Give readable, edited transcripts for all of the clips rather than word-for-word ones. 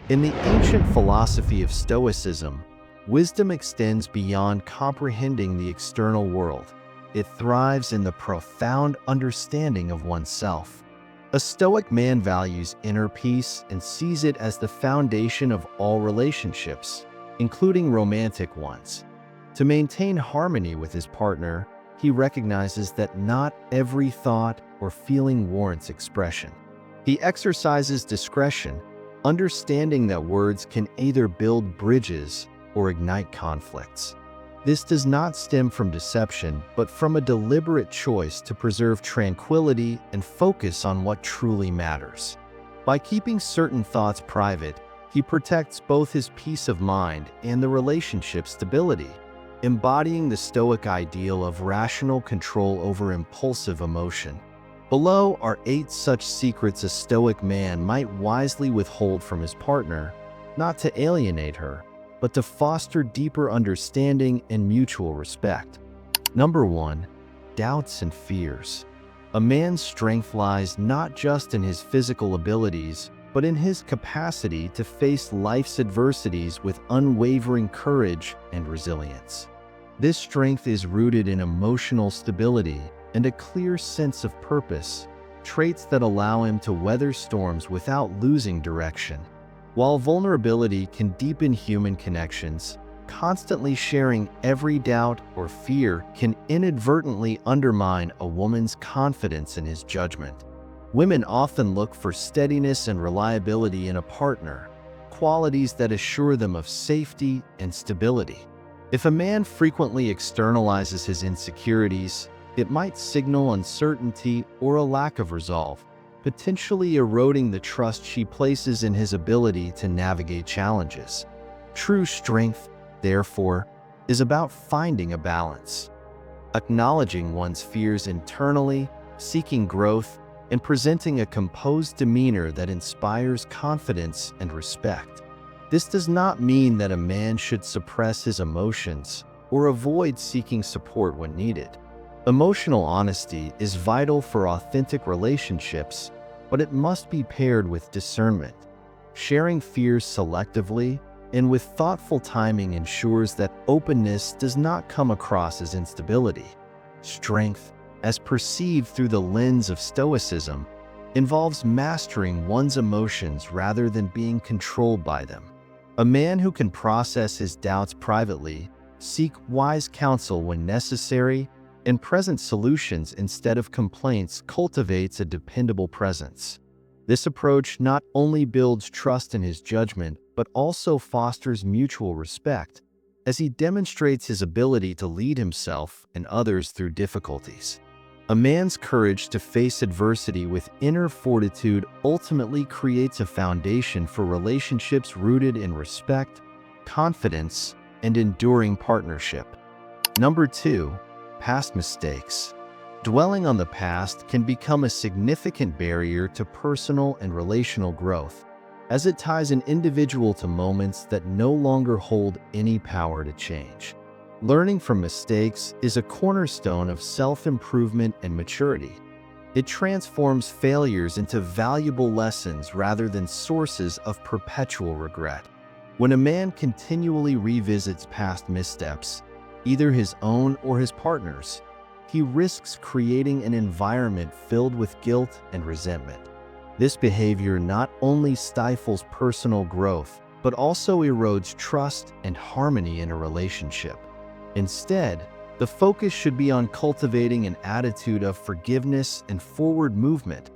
In the ancient philosophy of Stoicism, wisdom extends beyond comprehending the external world. It thrives in the profound understanding of oneself. A Stoic man values inner peace and sees it as the foundation of all relationships, including romantic ones. To maintain harmony with his partner, he recognizes that not every thought or feeling warrants expression. He exercises discretion, understanding that words can either build bridges or ignite conflicts. This does not stem from deception, but from a deliberate choice to preserve tranquility and focus on what truly matters. By keeping certain thoughts private, he protects both his peace of mind and the relationship's stability, embodying the Stoic ideal of rational control over impulsive emotion. Below are 8 such secrets a Stoic man might wisely withhold from his partner, not to alienate her, but to foster deeper understanding and mutual respect. Number 1. Doubts and fears. A man's strength lies not just in his physical abilities, but in his capacity to face life's adversities with unwavering courage and resilience. This strength is rooted in emotional stability and a clear sense of purpose, traits that allow him to weather storms without losing direction. While vulnerability can deepen human connections, constantly sharing every doubt or fear can inadvertently undermine a woman's confidence in his judgment. Women often look for steadiness and reliability in a partner, qualities that assure them of safety and stability. If a man frequently externalizes his insecurities, it might signal uncertainty or a lack of resolve, potentially eroding the trust she places in his ability to navigate challenges. True strength, therefore, is about finding a balance, acknowledging one's fears internally, seeking growth, and presenting a composed demeanor that inspires confidence and respect. This does not mean that a man should suppress his emotions or avoid seeking support when needed. Emotional honesty is vital for authentic relationships, but it must be paired with discernment. Sharing fears selectively and with thoughtful timing ensures that openness does not come across as instability. Strength, as perceived through the lens of Stoicism, involves mastering one's emotions rather than being controlled by them. A man who can process his doubts privately, seek wise counsel when necessary, and present solutions instead of complaints cultivates a dependable presence. This approach not only builds trust in his judgment, but also fosters mutual respect, as he demonstrates his ability to lead himself and others through difficulties. A man's courage to face adversity with inner fortitude ultimately creates a foundation for relationships rooted in respect, confidence, and enduring partnership. Number 2. Past mistakes. Dwelling on the past can become a significant barrier to personal and relational growth, as it ties an individual to moments that no longer hold any power to change. Learning from mistakes is a cornerstone of self-improvement and maturity. It transforms failures into valuable lessons rather than sources of perpetual regret. When a man continually revisits past missteps, either his own or his partner's, he risks creating an environment filled with guilt and resentment. This behavior not only stifles personal growth, but also erodes trust and harmony in a relationship. Instead, the focus should be on cultivating an attitude of forgiveness and forward movement,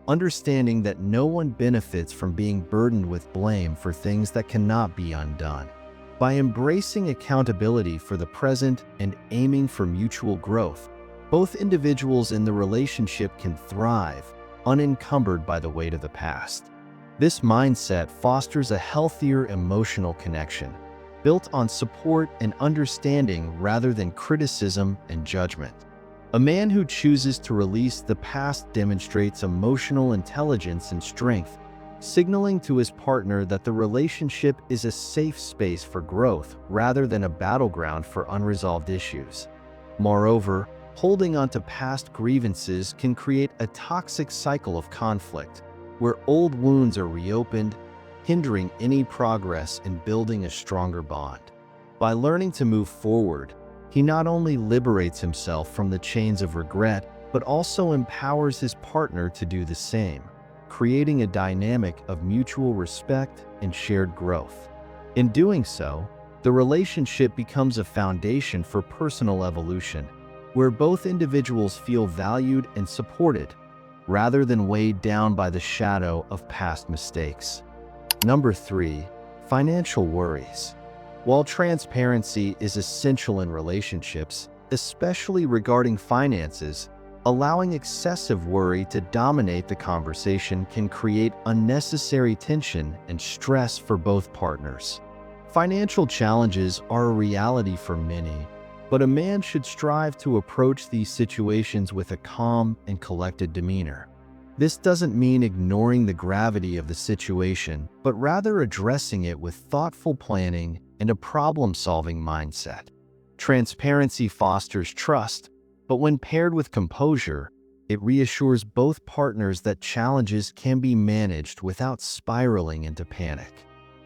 understanding that no one benefits from being burdened with blame for things that cannot be undone. By embracing accountability for the present and aiming for mutual growth, both individuals in the relationship can thrive, unencumbered by the weight of the past. This mindset fosters a healthier emotional connection, built on support and understanding rather than criticism and judgment. A man who chooses to release the past demonstrates emotional intelligence and strength, signaling to his partner that the relationship is a safe space for growth rather than a battleground for unresolved issues. Moreover, holding on to past grievances can create a toxic cycle of conflict, where old wounds are reopened, hindering any progress in building a stronger bond. By learning to move forward, he not only liberates himself from the chains of regret, but also empowers his partner to do the same, creating a dynamic of mutual respect and shared growth. In doing so, the relationship becomes a foundation for personal evolution, where both individuals feel valued and supported, rather than weighed down by the shadow of past mistakes. Number 3, financial worries. While transparency is essential in relationships, especially regarding finances, allowing excessive worry to dominate the conversation can create unnecessary tension and stress for both partners. Financial challenges are a reality for many, but a man should strive to approach these situations with a calm and collected demeanor. This doesn't mean ignoring the gravity of the situation, but rather addressing it with thoughtful planning and a problem-solving mindset. Transparency fosters trust, but when paired with composure, it reassures both partners that challenges can be managed without spiraling into panic.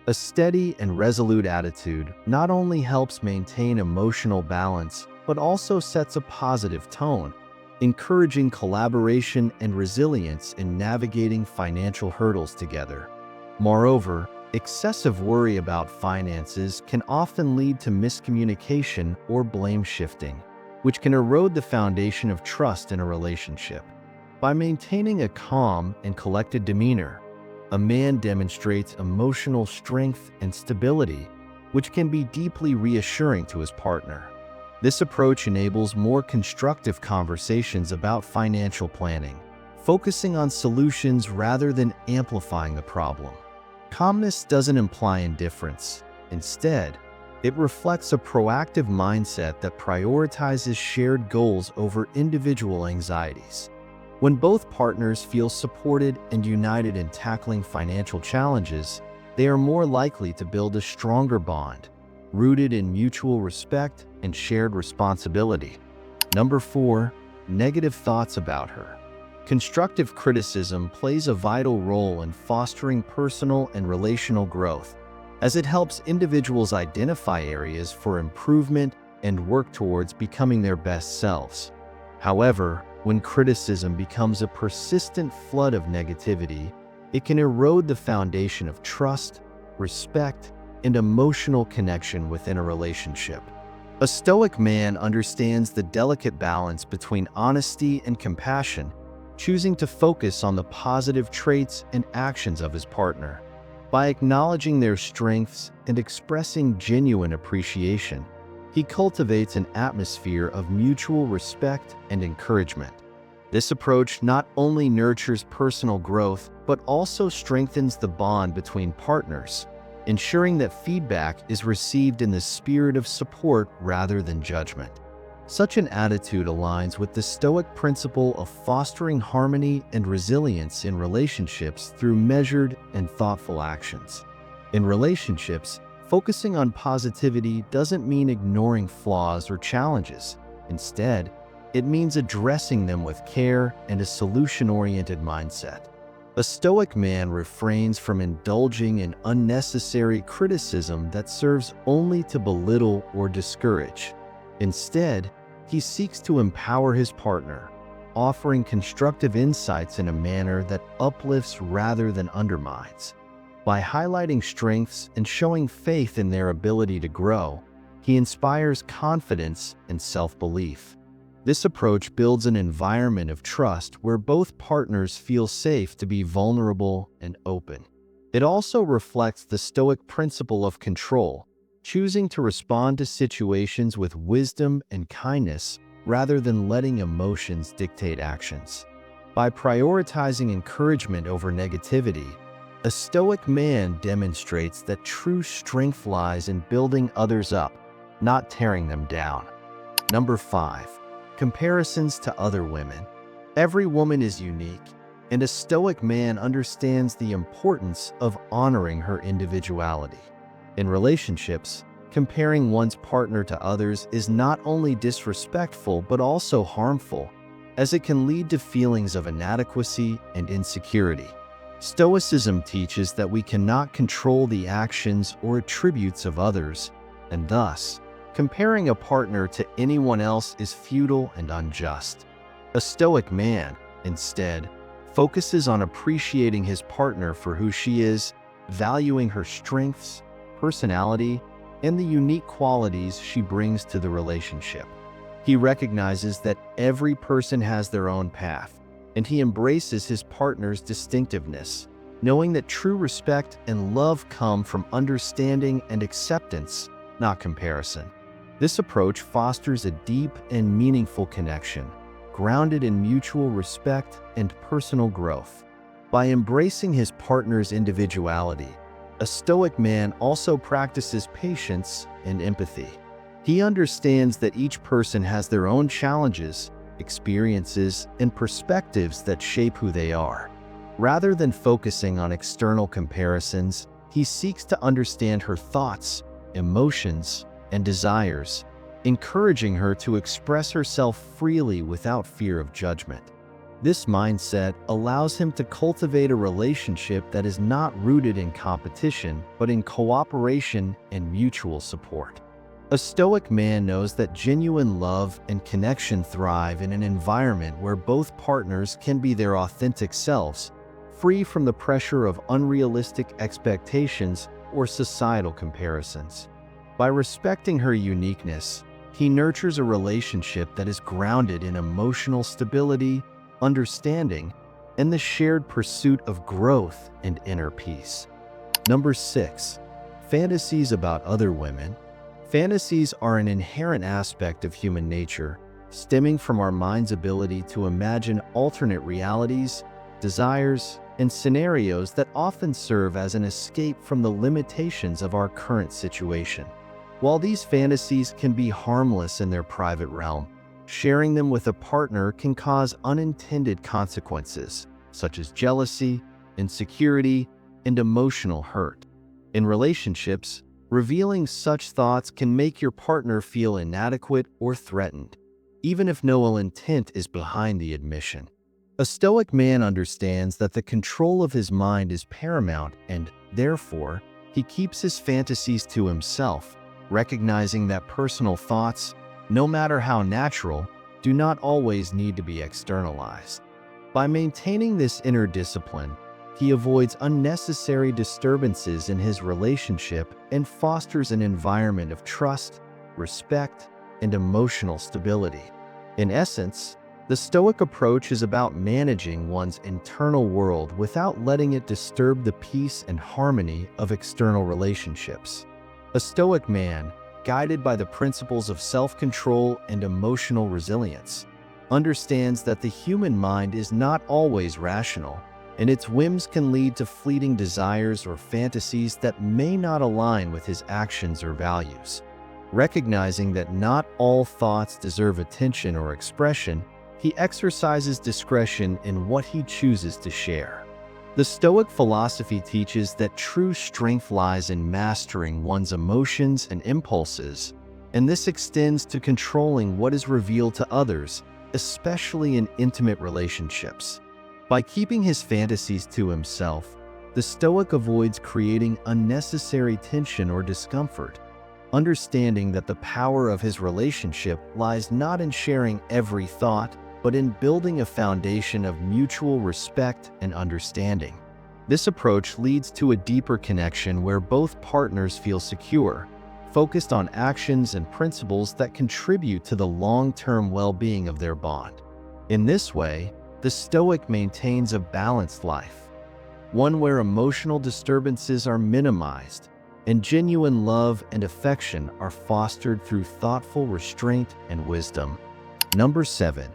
A steady and resolute attitude not only helps maintain emotional balance, but also sets a positive tone, encouraging collaboration and resilience in navigating financial hurdles together. Moreover, excessive worry about finances can often lead to miscommunication or blame shifting, which can erode the foundation of trust in a relationship. By maintaining a calm and collected demeanor, a man demonstrates emotional strength and stability, which can be deeply reassuring to his partner. This approach enables more constructive conversations about financial planning, focusing on solutions rather than amplifying the problem. Calmness doesn't imply indifference. Instead, it reflects a proactive mindset that prioritizes shared goals over individual anxieties. When both partners feel supported and united in tackling financial challenges, they are more likely to build a stronger bond, rooted in mutual respect and shared responsibility. Number 4, negative thoughts about her. Constructive criticism plays a vital role in fostering personal and relational growth, as it helps individuals identify areas for improvement and work towards becoming their best selves. However, when criticism becomes a persistent flood of negativity, it can erode the foundation of trust, respect, and emotional connection within a relationship. A Stoic man understands the delicate balance between honesty and compassion, choosing to focus on the positive traits and actions of his partner. By acknowledging their strengths and expressing genuine appreciation, he cultivates an atmosphere of mutual respect and encouragement. This approach not only nurtures personal growth, but also strengthens the bond between partners, ensuring that feedback is received in the spirit of support rather than judgment. Such an attitude aligns with the Stoic principle of fostering harmony and resilience in relationships through measured and thoughtful actions. In relationships, focusing on positivity doesn't mean ignoring flaws or challenges. Instead, it means addressing them with care and a solution-oriented mindset. A Stoic man refrains from indulging in unnecessary criticism that serves only to belittle or discourage. Instead, he seeks to empower his partner, offering constructive insights in a manner that uplifts rather than undermines. By highlighting strengths and showing faith in their ability to grow, he inspires confidence and self-belief. This approach builds an environment of trust where both partners feel safe to be vulnerable and open. It also reflects the Stoic principle of control, choosing to respond to situations with wisdom and kindness rather than letting emotions dictate actions. By prioritizing encouragement over negativity, a Stoic man demonstrates that true strength lies in building others up, not tearing them down. Number 5. Comparisons to other women. Every woman is unique, and a Stoic man understands the importance of honoring her individuality. In relationships, comparing one's partner to others is not only disrespectful but also harmful, as it can lead to feelings of inadequacy and insecurity. Stoicism teaches that we cannot control the actions or attributes of others, and thus, comparing a partner to anyone else is futile and unjust. A Stoic man, instead, focuses on appreciating his partner for who she is, valuing her strengths, personality, and the unique qualities she brings to the relationship. He recognizes that every person has their own path, and he embraces his partner's distinctiveness, knowing that true respect and love come from understanding and acceptance, not comparison. This approach fosters a deep and meaningful connection, grounded in mutual respect and personal growth. By embracing his partner's individuality, a Stoic man also practices patience and empathy. He understands that each person has their own challenges, experiences, and perspectives that shape who they are. Rather than focusing on external comparisons, he seeks to understand her thoughts, emotions, and desires, encouraging her to express herself freely without fear of judgment. This mindset allows him to cultivate a relationship that is not rooted in competition, but in cooperation and mutual support. A Stoic man knows that genuine love and connection thrive in an environment where both partners can be their authentic selves, free from the pressure of unrealistic expectations or societal comparisons. By respecting her uniqueness, he nurtures a relationship that is grounded in emotional stability, understanding, and the shared pursuit of growth and inner peace. Number 6. Fantasies about other women. Fantasies are an inherent aspect of human nature, stemming from our mind's ability to imagine alternate realities, desires, and scenarios that often serve as an escape from the limitations of our current situation. While these fantasies can be harmless in their private realm, sharing them with a partner can cause unintended consequences, such as jealousy, insecurity, and emotional hurt. In relationships, revealing such thoughts can make your partner feel inadequate or threatened, even if no ill intent is behind the admission. A Stoic man understands that the control of his mind is paramount and, therefore, he keeps his fantasies to himself, recognizing that personal thoughts, no matter how natural, do not always need to be externalized. By maintaining this inner discipline, he avoids unnecessary disturbances in his relationship and fosters an environment of trust, respect, and emotional stability. In essence, the Stoic approach is about managing one's internal world without letting it disturb the peace and harmony of external relationships. A Stoic man, guided by the principles of self-control and emotional resilience, understands that the human mind is not always rational, and its whims can lead to fleeting desires or fantasies that may not align with his actions or values. Recognizing that not all thoughts deserve attention or expression, he exercises discretion in what he chooses to share. The Stoic philosophy teaches that true strength lies in mastering one's emotions and impulses, and this extends to controlling what is revealed to others, especially in intimate relationships. By keeping his fantasies to himself, the Stoic avoids creating unnecessary tension or discomfort, understanding that the power of his relationship lies not in sharing every thought, but in building a foundation of mutual respect and understanding. This approach leads to a deeper connection where both partners feel secure, focused on actions and principles that contribute to the long-term well-being of their bond. In this way, the Stoic maintains a balanced life, one where emotional disturbances are minimized and genuine love and affection are fostered through thoughtful restraint and wisdom. Number 7.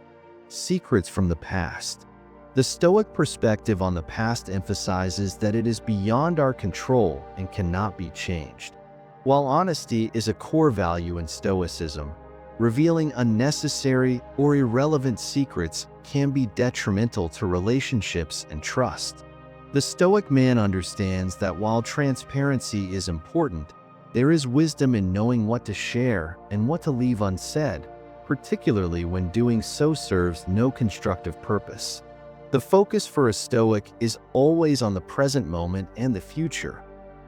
Secrets from the past. The Stoic perspective on the past emphasizes that it is beyond our control and cannot be changed. While honesty is a core value in Stoicism, revealing unnecessary or irrelevant secrets can be detrimental to relationships and trust. The Stoic man understands that while transparency is important, there is wisdom in knowing what to share and what to leave unsaid, particularly when doing so serves no constructive purpose. The focus for a Stoic is always on the present moment and the future,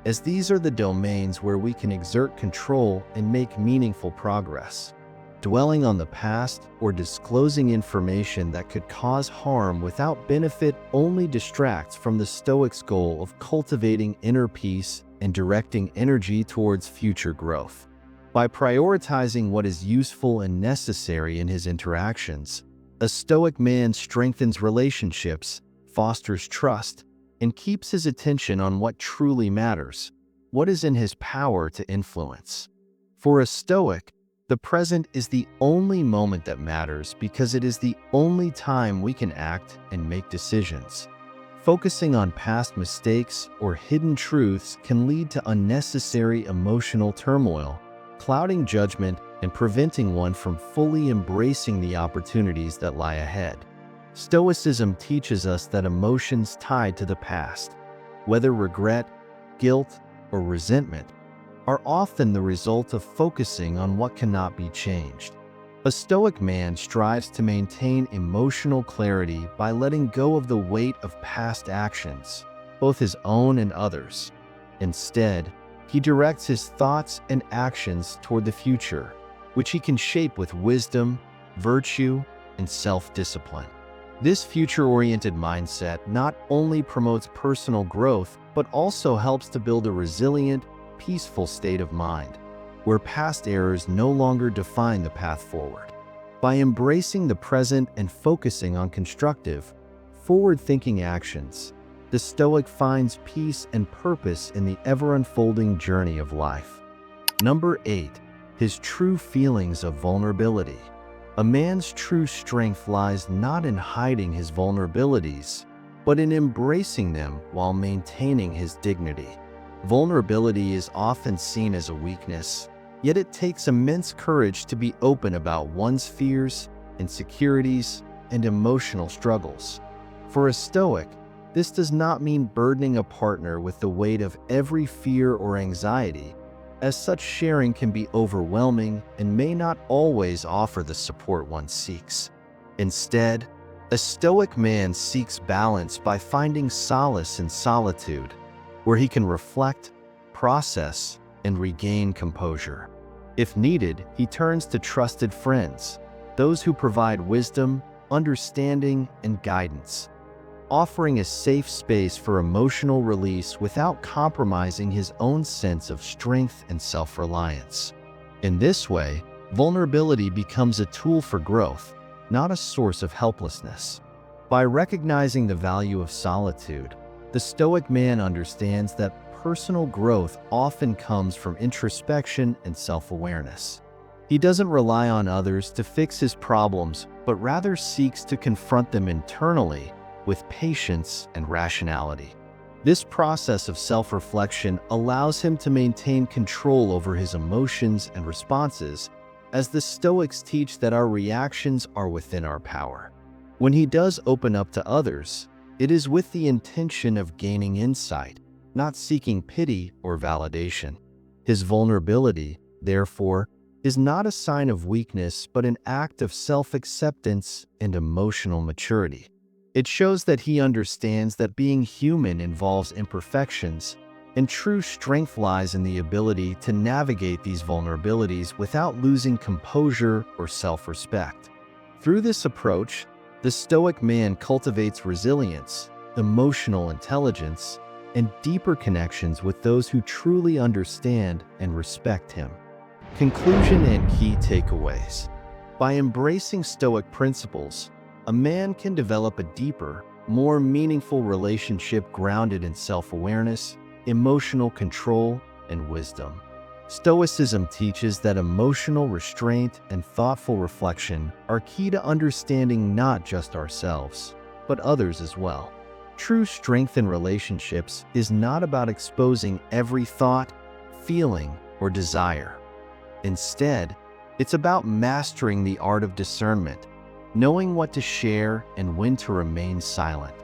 as these are the domains where we can exert control and make meaningful progress. Dwelling on the past or disclosing information that could cause harm without benefit only distracts from the Stoic's goal of cultivating inner peace and directing energy towards future growth. By prioritizing what is useful and necessary in his interactions, a Stoic man strengthens relationships, fosters trust, and keeps his attention on what truly matters, what is in his power to influence. For a Stoic, the present is the only moment that matters because it is the only time we can act and make decisions. Focusing on past mistakes or hidden truths can lead to unnecessary emotional turmoil, clouding judgment and preventing one from fully embracing the opportunities that lie ahead. Stoicism teaches us that emotions tied to the past, whether regret, guilt, or resentment, are often the result of focusing on what cannot be changed. A Stoic man strives to maintain emotional clarity by letting go of the weight of past actions, both his own and others. Instead, he directs his thoughts and actions toward the future, which he can shape with wisdom, virtue, and self-discipline. This future-oriented mindset not only promotes personal growth, but also helps to build a resilient, peaceful state of mind, where past errors no longer define the path forward. By embracing the present and focusing on constructive, forward-thinking actions, the Stoic finds peace and purpose in the ever-unfolding journey of life. Number 8. His true feelings of vulnerability. A man's true strength lies not in hiding his vulnerabilities, but in embracing them while maintaining his dignity. Vulnerability is often seen as a weakness, yet it takes immense courage to be open about one's fears, insecurities, and emotional struggles. For a Stoic, this does not mean burdening a partner with the weight of every fear or anxiety, as such sharing can be overwhelming and may not always offer the support one seeks. Instead, a Stoic man seeks balance by finding solace in solitude, where he can reflect, process, and regain composure. If needed, he turns to trusted friends, those who provide wisdom, understanding, and guidance, offering a safe space for emotional release without compromising his own sense of strength and self-reliance. In this way, vulnerability becomes a tool for growth, not a source of helplessness. By recognizing the value of solitude, the Stoic man understands that personal growth often comes from introspection and self-awareness. He doesn't rely on others to fix his problems, but rather seeks to confront them internally with patience and rationality. This process of self-reflection allows him to maintain control over his emotions and responses, as the Stoics teach that our reactions are within our power. When he does open up to others, it is with the intention of gaining insight, not seeking pity or validation. His vulnerability, therefore, is not a sign of weakness but an act of self-acceptance and emotional maturity. It shows that he understands that being human involves imperfections, and true strength lies in the ability to navigate these vulnerabilities without losing composure or self-respect. Through this approach, the Stoic man cultivates resilience, emotional intelligence, and deeper connections with those who truly understand and respect him. Conclusion and key takeaways. By embracing Stoic principles, a man can develop a deeper, more meaningful relationship grounded in self-awareness, emotional control, and wisdom. Stoicism teaches that emotional restraint and thoughtful reflection are key to understanding not just ourselves, but others as well. True strength in relationships is not about exposing every thought, feeling, or desire. Instead, it's about mastering the art of discernment, knowing what to share and when to remain silent.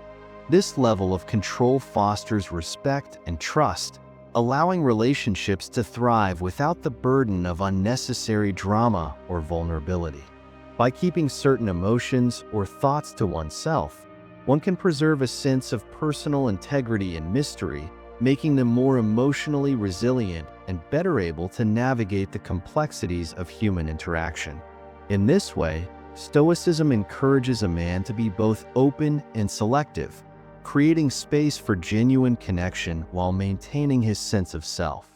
This level of control fosters respect and trust, allowing relationships to thrive without the burden of unnecessary drama or vulnerability. By keeping certain emotions or thoughts to oneself, One can preserve a sense of personal integrity and mystery, making them more emotionally resilient and better able to navigate the complexities of human interaction. In this way, Stoicism encourages a man to be both open and selective, creating space for genuine connection while maintaining his sense of self.